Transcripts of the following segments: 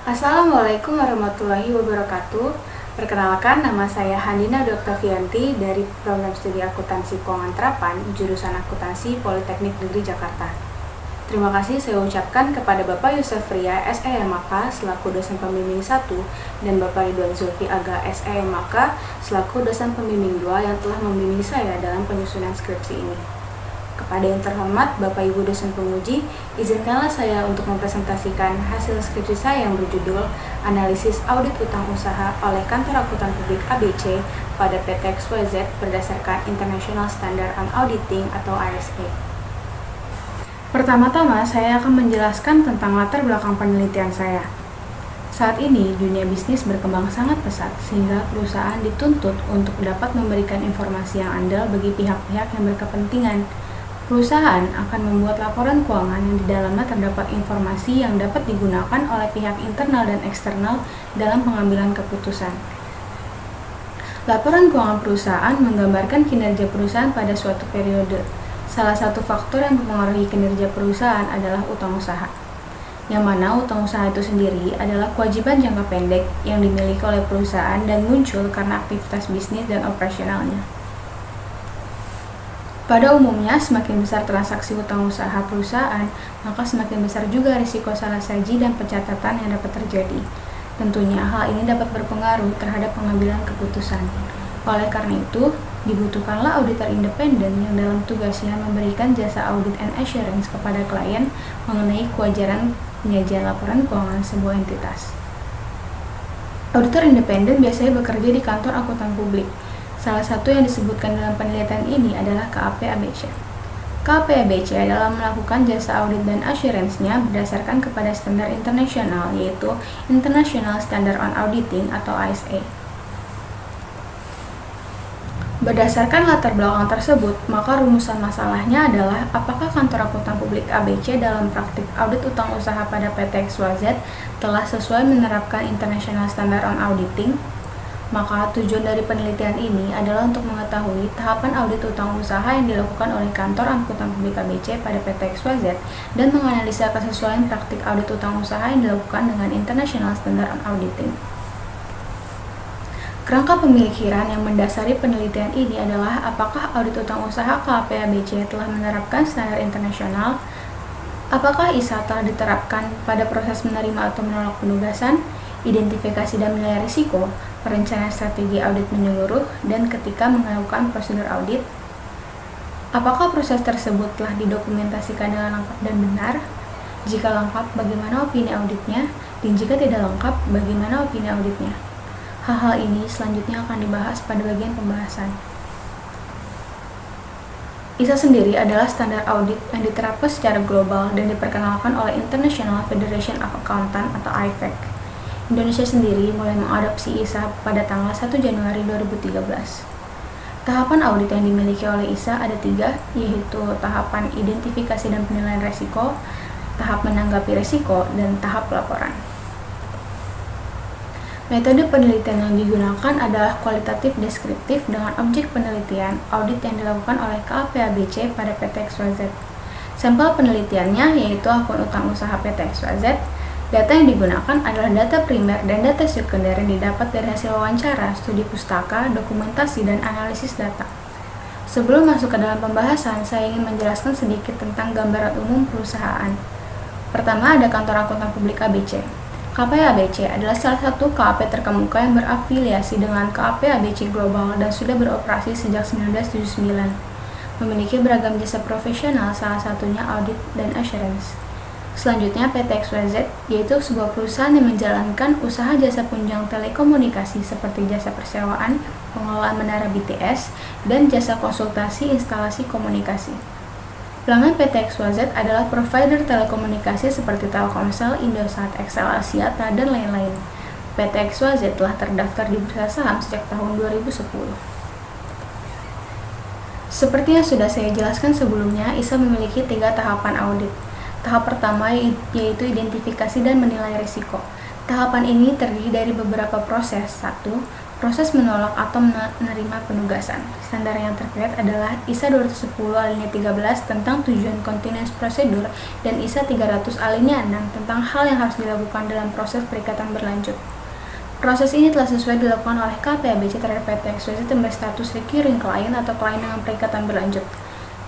Assalamualaikum warahmatullahi wabarakatuh. Perkenalkan, nama saya Handina Doktavianti dari Program Studi Akuntansi Keuangan Terapan, jurusan Akuntansi Politeknik Negeri Jakarta. Terima kasih saya ucapkan kepada Bapak Yusuf Ria, SEMAK, selaku dosen pembimbing 1, dan Bapak Ridwan Zulfi Aga, SEMAK, selaku dosen pembimbing 2 yang telah membimbing saya dalam penyusunan skripsi ini. Kepada yang terhormat Bapak Ibu dosen penguji, izinkanlah saya untuk mempresentasikan hasil skripsi saya yang berjudul Analisis Audit Utang Usaha oleh Kantor Akuntan Publik ABC pada PT XYZ berdasarkan International Standard on Auditing atau ISA. Pertama-tama, saya akan menjelaskan tentang latar belakang penelitian saya. Saat ini, dunia bisnis berkembang sangat pesat, sehingga perusahaan dituntut untuk dapat memberikan informasi yang andal bagi pihak-pihak yang berkepentingan. Perusahaan akan membuat laporan keuangan yang di dalamnya terdapat informasi yang dapat digunakan oleh pihak internal dan eksternal dalam pengambilan keputusan. Laporan keuangan perusahaan menggambarkan kinerja perusahaan pada suatu periode. Salah satu faktor yang mempengaruhi kinerja perusahaan adalah utang usaha, yang mana utang usaha itu sendiri adalah kewajiban jangka pendek yang dimiliki oleh perusahaan dan muncul karena aktivitas bisnis dan operasionalnya. Pada umumnya, semakin besar transaksi utang usaha perusahaan, maka semakin besar juga risiko salah saji dan pencatatan yang dapat terjadi. Tentunya hal ini dapat berpengaruh terhadap pengambilan keputusan. Oleh karena itu, dibutuhkanlah auditor independen yang dalam tugasnya memberikan jasa audit and assurance kepada klien mengenai kewajaran penyajian laporan keuangan sebuah entitas. Auditor independen biasanya bekerja di kantor akuntan publik. Salah satu yang disebutkan dalam penelitian ini adalah KAP ABC. KAP ABC adalah melakukan jasa audit dan assurance-nya berdasarkan kepada standar internasional, yaitu International Standard on Auditing atau ISA. Berdasarkan latar belakang tersebut, maka rumusan masalahnya adalah apakah kantor akuntan publik ABC dalam praktik audit utang usaha pada PT XYZ telah sesuai menerapkan International Standard on Auditing. Maka tujuan dari penelitian ini adalah untuk mengetahui tahapan audit utang usaha yang dilakukan oleh kantor akuntan publik ABC pada PT XYZ dan menganalisa kesesuaian praktik audit utang usaha yang dilakukan dengan International Standard on Auditing. Kerangka pemikiran yang mendasari penelitian ini adalah apakah audit utang usaha KAP ABC telah menerapkan standar internasional, apakah ISA telah diterapkan pada proses menerima atau menolak penugasan, identifikasi dan menilai risiko, perencanaan strategi audit menyeluruh, dan ketika melakukan prosedur audit, apakah proses tersebut telah didokumentasikan dengan lengkap dan benar? Jika lengkap, bagaimana opini auditnya? Dan jika tidak lengkap, bagaimana opini auditnya? Hal-hal ini selanjutnya akan dibahas pada bagian pembahasan. ISA sendiri adalah standar audit yang diterapkan secara global dan diperkenalkan oleh International Federation of Accountants atau IFAC. Indonesia sendiri mulai mengadopsi ISA pada tanggal 1 Januari 2013. Tahapan audit yang dimiliki oleh ISA ada 3, yaitu tahapan identifikasi dan penilaian risiko, tahap menanggapi risiko, dan tahap laporan. Metode penelitian yang digunakan adalah kualitatif deskriptif dengan objek penelitian audit yang dilakukan oleh KAP ABC pada PT XYZ. Sampel penelitiannya yaitu akun utang usaha PT XYZ. Data yang digunakan adalah data primer dan data sekunder yang didapat dari hasil wawancara, studi pustaka, dokumentasi, dan analisis data. Sebelum masuk ke dalam pembahasan, saya ingin menjelaskan sedikit tentang gambaran umum perusahaan. Pertama, ada kantor akuntan publik ABC. KAP ABC adalah salah satu KAP terkemuka yang berafiliasi dengan KAP ABC Global dan sudah beroperasi sejak 1979. Memiliki beragam jasa profesional, salah satunya audit dan assurance. Selanjutnya, PT XYZ, yaitu sebuah perusahaan yang menjalankan usaha jasa penunjang telekomunikasi seperti jasa persewaan, pengelolaan menara BTS, dan jasa konsultasi instalasi komunikasi. Pelanggan PT XYZ adalah provider telekomunikasi seperti Telkomsel, Indosat, XL Axiata, dan lain-lain. PT XYZ telah terdaftar di Bursa Saham sejak tahun 2010. Seperti yang sudah saya jelaskan sebelumnya, ISA memiliki 3 tahapan audit. Tahap pertama yaitu identifikasi dan menilai risiko. Tahapan ini terdiri dari beberapa proses. 1. Proses menolak atau menerima penugasan. Standar yang terkait adalah ISA 210 alinea 13 tentang tujuan continuous procedure dan ISA 300 alinea 6 tentang hal yang harus dilakukan dalam proses perikatan berlanjut. Proses ini telah sesuai dilakukan oleh KPABC terhadap PT XYZ yang berstatus recurring client atau klien dengan perikatan berlanjut.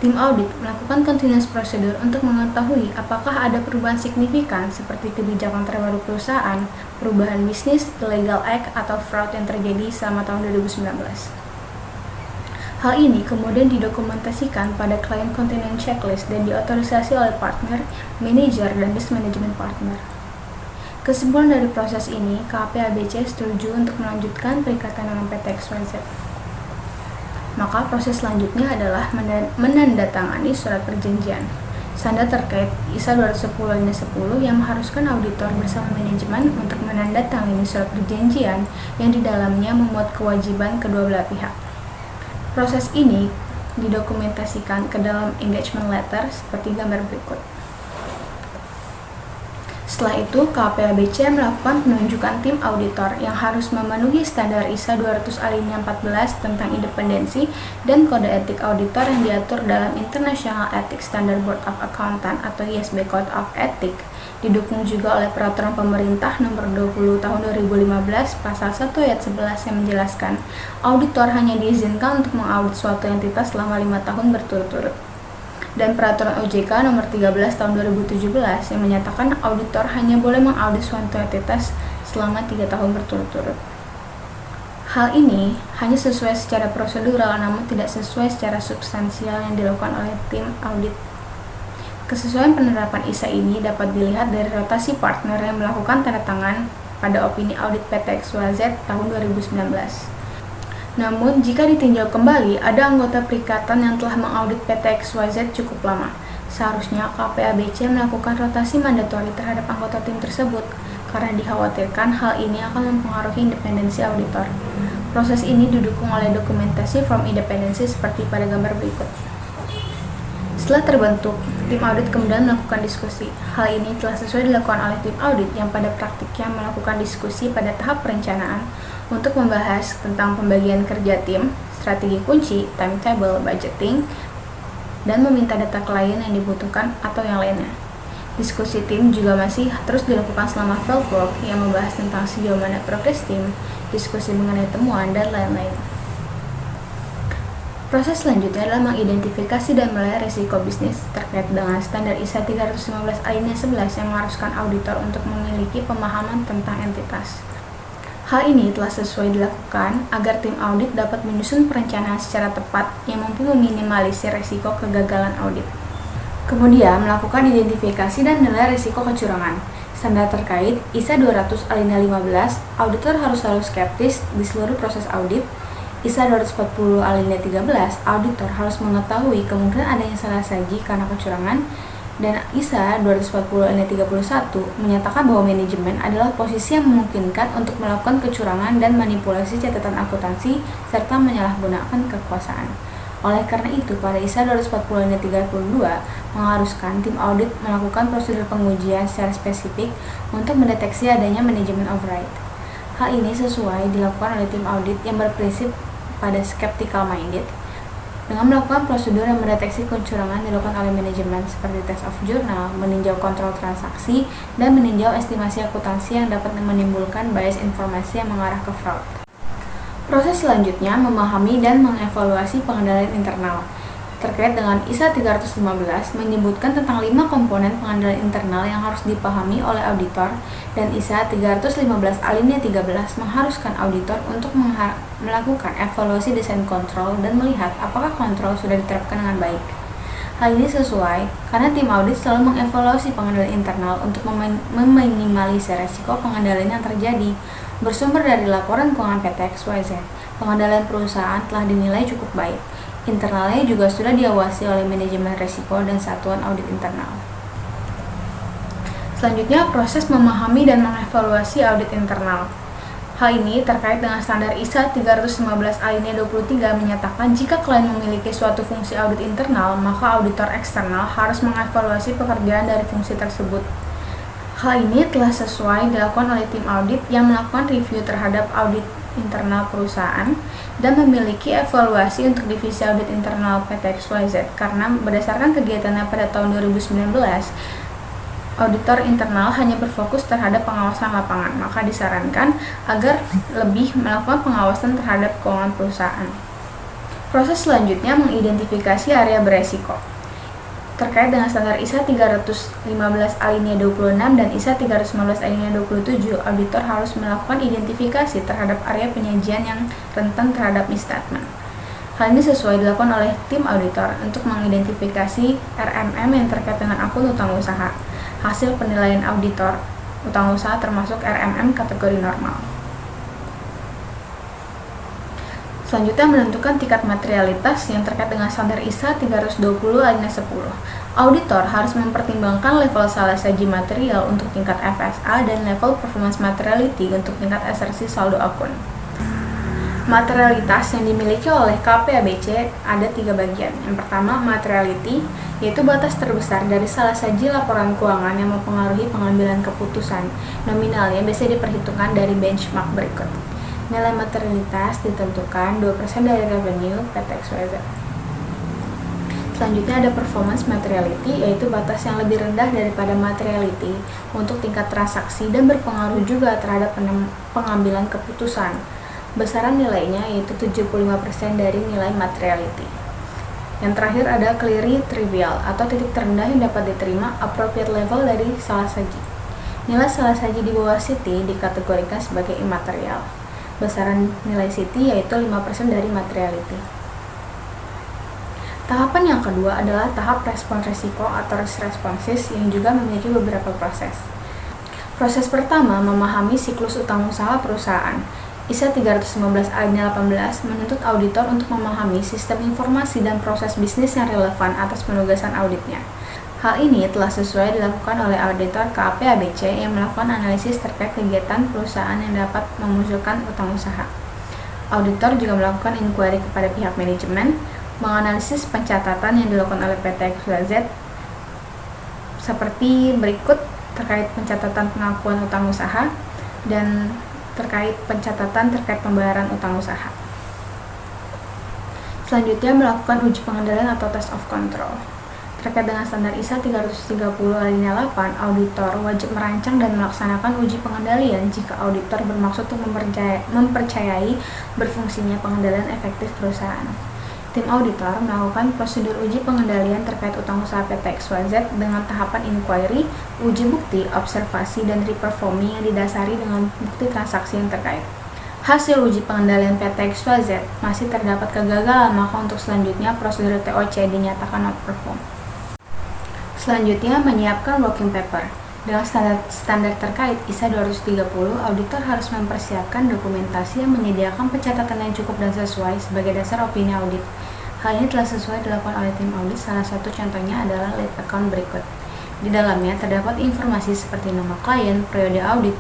Tim audit melakukan continuous procedure untuk mengetahui apakah ada perubahan signifikan seperti kebijakan terbaru perusahaan, perubahan bisnis, illegal act, atau fraud yang terjadi selama tahun 2019. Hal ini kemudian didokumentasikan pada client continuing checklist dan diotorisasi oleh partner, manager, dan business management partner. Kesimpulan dari proses ini, KPABC setuju untuk melanjutkan perikatan dengan PT XYZ. Maka proses selanjutnya adalah menandatangani surat perjanjian. Standar terkait ISA 210 10 yang mengharuskan auditor bersama manajemen untuk menandatangani surat perjanjian yang di dalamnya memuat kewajiban kedua belah pihak. Proses ini didokumentasikan ke dalam engagement letter seperti gambar berikut. Setelah itu, KPABC melakukan penunjukan tim auditor yang harus memenuhi standar ISA 200 alinea 14 tentang independensi dan kode etik auditor yang diatur dalam International Ethics Standard Board of Accountants atau ISB Code of Ethics, didukung juga oleh Peraturan Pemerintah Nomor 20 Tahun 2015 Pasal 1 Ayat 11 yang menjelaskan auditor hanya diizinkan untuk mengaudit suatu entitas selama 5 tahun berturut-turut. Dan Peraturan OJK Nomor 13 Tahun 2017 yang menyatakan auditor hanya boleh mengaudit suatu entitas selama 3 tahun berturut-turut. Hal ini hanya sesuai secara prosedural namun tidak sesuai secara substansial yang dilakukan oleh tim audit. Kesesuaian penerapan ISA ini dapat dilihat dari rotasi partner yang melakukan tanda tangan pada opini audit PT XYZ tahun 2019. Namun, jika ditinjau kembali, ada anggota perikatan yang telah mengaudit PT XYZ cukup lama. Seharusnya KPABC melakukan rotasi mandatori terhadap anggota tim tersebut, karena dikhawatirkan hal ini akan mempengaruhi independensi auditor. Proses ini didukung oleh dokumentasi form independensi seperti pada gambar berikut. Setelah terbentuk, tim audit kemudian melakukan diskusi. Hal ini telah sesuai dilakukan oleh tim audit yang pada praktiknya melakukan diskusi pada tahap perencanaan untuk membahas tentang pembagian kerja tim, strategi kunci, timetable, budgeting, dan meminta data klien yang dibutuhkan atau yang lainnya. Diskusi tim juga masih terus dilakukan selama field work yang membahas tentang sejauh mana progres tim, diskusi mengenai temuan, dan lain-lain. Proses selanjutnya adalah mengidentifikasi dan menilai risiko bisnis terkait dengan standar ISA 315 alinea 11 yang mengharuskan auditor untuk memiliki pemahaman tentang entitas. Hal ini telah sesuai dilakukan agar tim audit dapat menyusun perencanaan secara tepat yang mampu meminimalisir risiko kegagalan audit. Kemudian melakukan identifikasi dan nilai risiko kecurangan. Standar terkait ISA 200 alinea 15, auditor harus selalu skeptis di seluruh proses audit. ISA 240 alinea 13, auditor harus mengetahui kemungkinan adanya salah saji karena kecurangan, dan ISA 240 alinea 31 menyatakan bahwa manajemen adalah posisi yang memungkinkan untuk melakukan kecurangan dan manipulasi catatan akuntansi serta menyalahgunakan kekuasaan. Oleh karena itu, pada ISA 240 alinea 32 mengharuskan tim audit melakukan prosedur pengujian secara spesifik untuk mendeteksi adanya manajemen override. Hal ini sesuai dilakukan oleh tim audit yang berprinsip pada skeptical minded dengan melakukan prosedur yang mendeteksi kecurangan dilakukan oleh manajemen seperti test of journal, meninjau kontrol transaksi, dan meninjau estimasi akuntansi yang dapat menimbulkan bias informasi yang mengarah ke fraud. Proses selanjutnya memahami dan mengevaluasi pengendalian internal. Terkait dengan ISA 315 menyebutkan tentang 5 komponen pengendalian internal yang harus dipahami oleh auditor, dan ISA 315 alinea 13 mengharuskan auditor untuk melakukan evaluasi desain kontrol dan melihat apakah kontrol sudah diterapkan dengan baik. Hal ini sesuai karena tim audit selalu mengevaluasi pengendalian internal untuk meminimalisir resiko pengendalian yang terjadi. Bersumber dari laporan keuangan PT XYZ, pengendalian perusahaan telah dinilai cukup baik. Internalnya juga sudah diawasi oleh manajemen risiko dan satuan audit internal. Selanjutnya, proses memahami dan mengevaluasi audit internal. Hal ini terkait dengan standar ISA 315 alinea 23 menyatakan jika klien memiliki suatu fungsi audit internal, maka auditor eksternal harus mengevaluasi pekerjaan dari fungsi tersebut. Hal ini telah sesuai dilakukan oleh tim audit yang melakukan review terhadap audit internal perusahaan dan memiliki evaluasi untuk divisi audit internal PT XYZ karena berdasarkan kegiatannya pada tahun 2019, auditor internal hanya berfokus terhadap pengawasan lapangan, maka disarankan agar lebih melakukan pengawasan terhadap keuangan perusahaan. Proses selanjutnya mengidentifikasi area beresiko. Terkait dengan standar ISA 315 alinea 26 dan ISA 315 alinea 27, auditor harus melakukan identifikasi terhadap area penyajian yang rentan terhadap misstatement. Hal ini sesuai dilakukan oleh tim auditor untuk mengidentifikasi RMM yang terkait dengan akun utang usaha. Hasil penilaian auditor utang usaha termasuk RMM kategori normal. Selanjutnya menentukan tingkat materialitas yang terkait dengan standar ISA 320 alinea 10. Auditor harus mempertimbangkan level salah saji material untuk tingkat FSA dan level performance materiality untuk tingkat asersi saldo akun. Materialitas yang dimiliki oleh KPABC ada 3 bagian. Yang pertama, materiality, yaitu batas terbesar dari salah saji laporan keuangan yang mempengaruhi pengambilan keputusan. Nominalnya biasanya diperhitungkan dari benchmark berikut. Nilai materialitas ditentukan 2% dari revenue PT XYZ. Selanjutnya ada performance materiality, yaitu batas yang lebih rendah daripada materiality untuk tingkat transaksi dan berpengaruh juga terhadap pengambilan keputusan. Besaran nilainya yaitu 75% dari nilai materiality. Yang terakhir ada clearly trivial atau titik terendah yang dapat diterima appropriate level dari salah saji. Nilai salah saji di bawah City dikategorikan sebagai immaterial. Besaran nilai City yaitu 5% dari materiality. Tahapan yang kedua adalah tahap respon risiko atau risk responses yang juga memiliki beberapa proses. Proses pertama memahami siklus utang usaha perusahaan. ISA 315 alinea 18 menuntut auditor untuk memahami sistem informasi dan proses bisnis yang relevan atas penugasan auditnya. Hal ini telah sesuai dilakukan oleh auditor KPABC yang melakukan analisis terkait kegiatan perusahaan yang dapat memunculkan utang usaha. Auditor juga melakukan inquiry kepada pihak manajemen, menganalisis pencatatan yang dilakukan oleh PT XYZ seperti berikut terkait pencatatan pengakuan utang usaha dan terkait pencatatan terkait pembayaran utang usaha. Selanjutnya melakukan uji pengendalian atau test of control. Terkait dengan standar ISA 330 alinea 8, auditor wajib merancang dan melaksanakan uji pengendalian jika auditor bermaksud untuk mempercayai berfungsinya pengendalian efektif perusahaan. Tim auditor melakukan prosedur uji pengendalian terkait utang usaha PT XYZ dengan tahapan inquiry, uji bukti, observasi, dan reperforming yang didasari dengan bukti transaksi yang terkait. Hasil uji pengendalian PT XYZ masih terdapat kegagalan, maka untuk selanjutnya prosedur TOC dinyatakan not perform. Selanjutnya, menyiapkan working paper. Dengan standar terkait ISA 230, auditor harus mempersiapkan dokumentasi yang menyediakan pencatatan yang cukup dan sesuai sebagai dasar opini audit. Hal ini telah sesuai dilakukan oleh tim audit, salah satu contohnya adalah lead account berikut. Di dalamnya terdapat informasi seperti nama klien, periode audit,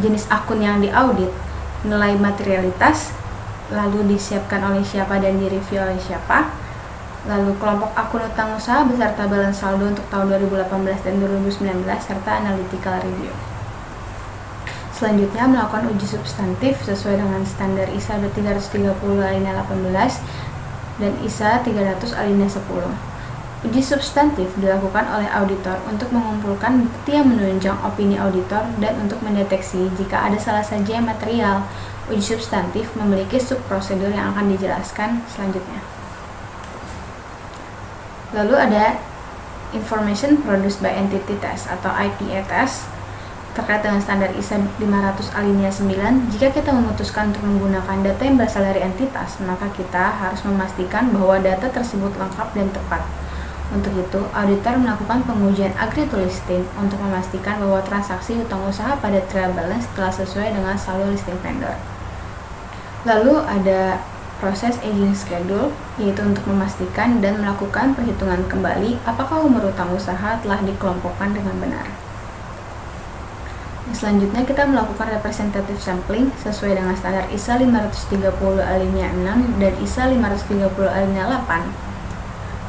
jenis akun yang diaudit, nilai materialitas, lalu disiapkan oleh siapa dan direview oleh siapa, lalu kelompok akun utang usaha beserta balance saldo untuk tahun 2018 dan 2019 serta analytical review. Selanjutnya melakukan uji substantif sesuai dengan standar ISA 330 alinea 18 dan ISA 300 alinea 10. Uji substantif dilakukan oleh auditor untuk mengumpulkan bukti yang menunjang opini auditor dan untuk mendeteksi jika ada salah saji yang material. Uji substantif memiliki subprosedur yang akan dijelaskan selanjutnya. Lalu ada Information Produced by Entity Test atau IPA Test terkait dengan standar ISA 500 alinea 9. Jika kita memutuskan untuk menggunakan data yang berasal dari entitas, maka kita harus memastikan bahwa data tersebut lengkap dan tepat. Untuk itu, auditor melakukan pengujian agree to listing untuk memastikan bahwa transaksi utang usaha pada trial balance telah sesuai dengan saldo listing vendor. Lalu ada proses aging schedule, yaitu untuk memastikan dan melakukan perhitungan kembali apakah umur utang usaha telah dikelompokkan dengan benar. Selanjutnya kita melakukan representative sampling sesuai dengan standar ISA 530 alinea 6 dan ISA 530 alinea 8.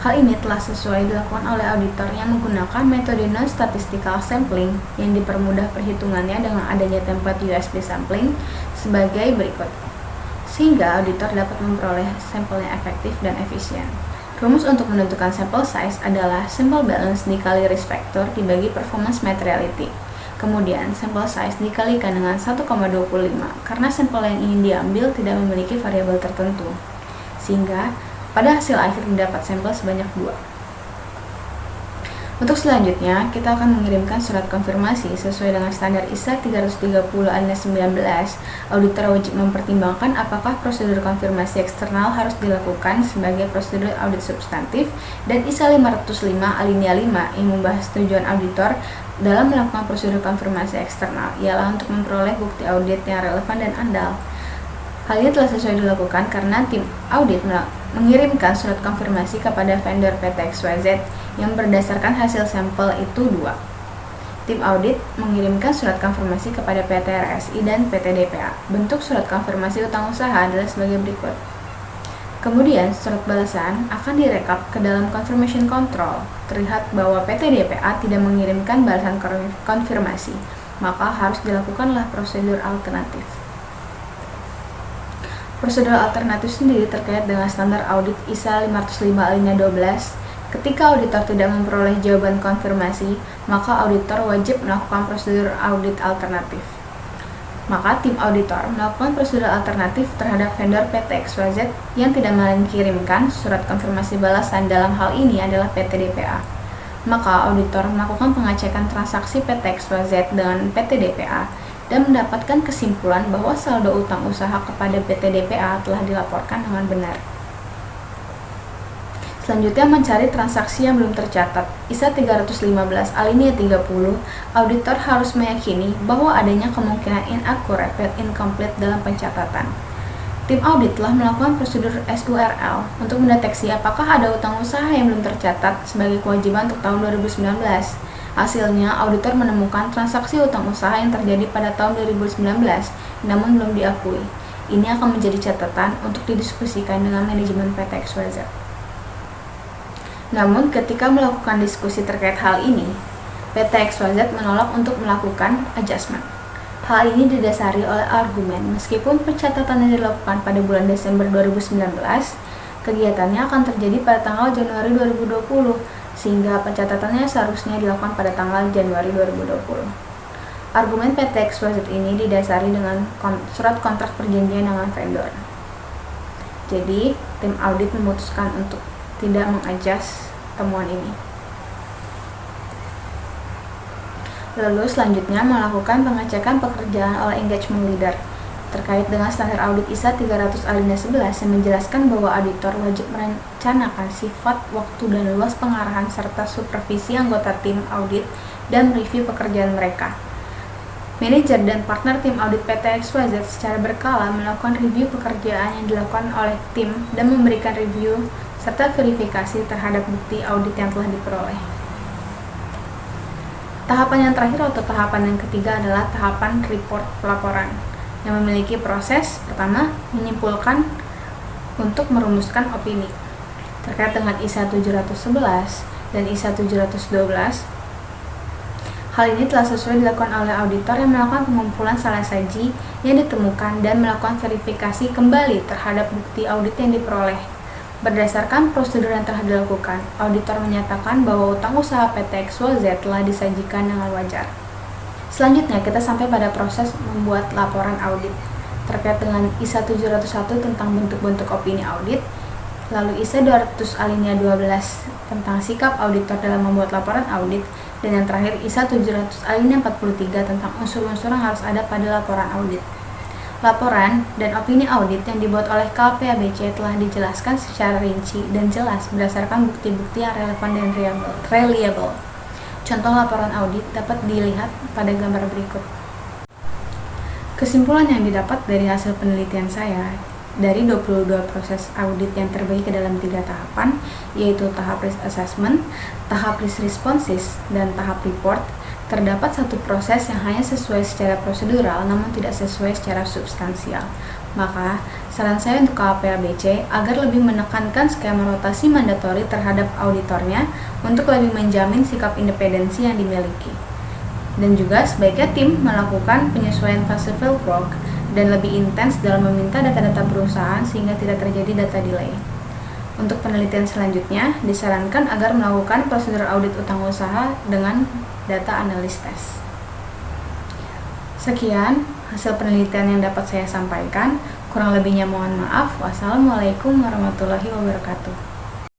Hal ini telah sesuai dilakukan oleh auditor yang menggunakan metode non-statistical sampling yang dipermudah perhitungannya dengan adanya template USB sampling sebagai berikut, sehingga auditor dapat memperoleh sampel yang efektif dan efisien. Rumus untuk menentukan sample size adalah sample balance dikali risk factor dibagi performance materiality. Kemudian, sample size dikalikan dengan 1,25 karena sampel yang ingin diambil tidak memiliki variabel tertentu, sehingga pada hasil akhir didapat sampel sebanyak 2. Untuk selanjutnya, kita akan mengirimkan surat konfirmasi sesuai dengan standar ISA 330-19. Auditor wajib mempertimbangkan apakah prosedur konfirmasi eksternal harus dilakukan sebagai prosedur audit substantif, dan ISA 505 alinea 5 yang membahas tujuan auditor dalam melakukan prosedur konfirmasi eksternal ialah untuk memperoleh bukti audit yang relevan dan andal. Hal ini telah sesuai dilakukan karena tim audit mengirimkan surat konfirmasi kepada vendor PT XYZ yang berdasarkan hasil sampel itu 2. Tim audit mengirimkan surat konfirmasi kepada PT RSI dan PT DPA. Bentuk surat konfirmasi utang usaha adalah sebagai berikut. Kemudian, surat balasan akan direkap ke dalam confirmation control. Terlihat bahwa PT DPA tidak mengirimkan balasan konfirmasi, maka harus dilakukanlah prosedur alternatif. Prosedur alternatif sendiri terkait dengan standar audit ISA 505 alinea 12. Ketika auditor tidak memperoleh jawaban konfirmasi, maka auditor wajib melakukan prosedur audit alternatif. Maka tim auditor melakukan prosedur alternatif terhadap vendor PT XYZ yang tidak mengirimkan surat konfirmasi balasan. Dalam hal ini adalah PT DPA. Maka auditor melakukan pengecekan transaksi PT XYZ dengan PT DPA dan mendapatkan kesimpulan bahwa saldo utang usaha kepada PT DPA telah dilaporkan dengan benar. Selanjutnya, mencari transaksi yang belum tercatat. ISA 315 alinea 30, auditor harus meyakini bahwa adanya kemungkinan inaccurate dan incomplete dalam pencatatan. Tim audit telah melakukan prosedur SURL untuk mendeteksi apakah ada utang usaha yang belum tercatat sebagai kewajiban untuk tahun 2019. Hasilnya, auditor menemukan transaksi utang usaha yang terjadi pada tahun 2019, namun belum diakui. Ini akan menjadi catatan untuk didiskusikan dengan manajemen PT XYZ. Namun, ketika melakukan diskusi terkait hal ini, PT XYZ menolak untuk melakukan adjustment. Hal ini didasari oleh argumen, meskipun pencatatan yang dilakukan pada bulan Desember 2019, kegiatannya akan terjadi pada tanggal Januari 2020, sehingga pencatatannya seharusnya dilakukan pada tanggal Januari 2020. Argumen PT XYZ ini didasari dengan surat kontrak perjanjian dengan vendor. Jadi, tim audit memutuskan untuk tidak mengadjust temuan ini. Lalu selanjutnya melakukan pengecekan pekerjaan oleh engagement leader terkait dengan standar audit ISA 300 alinea 11 yang menjelaskan bahwa auditor wajib merencanakan sifat, waktu, dan luas pengarahan serta supervisi anggota tim audit dan review pekerjaan mereka. Manajer dan partner tim audit PT XYZ secara berkala melakukan review pekerjaan yang dilakukan oleh tim dan memberikan review serta verifikasi terhadap bukti audit yang telah diperoleh. Tahapan yang terakhir atau tahapan yang ketiga adalah tahapan report pelaporan, yang memiliki proses pertama menyimpulkan untuk merumuskan opini terkait dengan ISA 711 dan ISA 712. Hal ini telah sesuai dilakukan oleh auditor yang melakukan pengumpulan salah saji yang ditemukan dan melakukan verifikasi kembali terhadap bukti audit yang diperoleh. Berdasarkan prosedur yang telah dilakukan, auditor menyatakan bahwa utang usaha PT XYZ telah disajikan dengan wajar. Selanjutnya, kita sampai pada proses membuat laporan audit terkait dengan ISA 701 tentang bentuk-bentuk opini audit, lalu ISA 200 alinea 12 tentang sikap auditor dalam membuat laporan audit, dan yang terakhir ISA 700 alinea 43 tentang unsur-unsur yang harus ada pada laporan audit. Laporan dan opini audit yang dibuat oleh KPABC telah dijelaskan secara rinci dan jelas berdasarkan bukti-bukti yang relevan dan reliable. Contoh laporan audit dapat dilihat pada gambar berikut. Kesimpulan yang didapat dari hasil penelitian saya, dari 22 proses audit yang terbagi ke dalam 3 tahapan, yaitu tahap risk assessment, tahap risk responses, dan tahap report, terdapat satu proses yang hanya sesuai secara prosedural namun tidak sesuai secara substansial. Maka, Saran saya untuk KAPABC agar lebih menekankan skema rotasi mandatori terhadap auditornya untuk lebih menjamin sikap independensi yang dimiliki. Dan juga sebaiknya tim melakukan penyesuaian fase field work dan lebih intens dalam meminta data-data perusahaan sehingga tidak terjadi data delay. Untuk penelitian selanjutnya, disarankan agar melakukan prosedur audit utang usaha dengan data analis tes. Sekian hasil penelitian yang dapat saya sampaikan. Kurang lebihnya mohon maaf. Wassalamualaikum warahmatullahi wabarakatuh.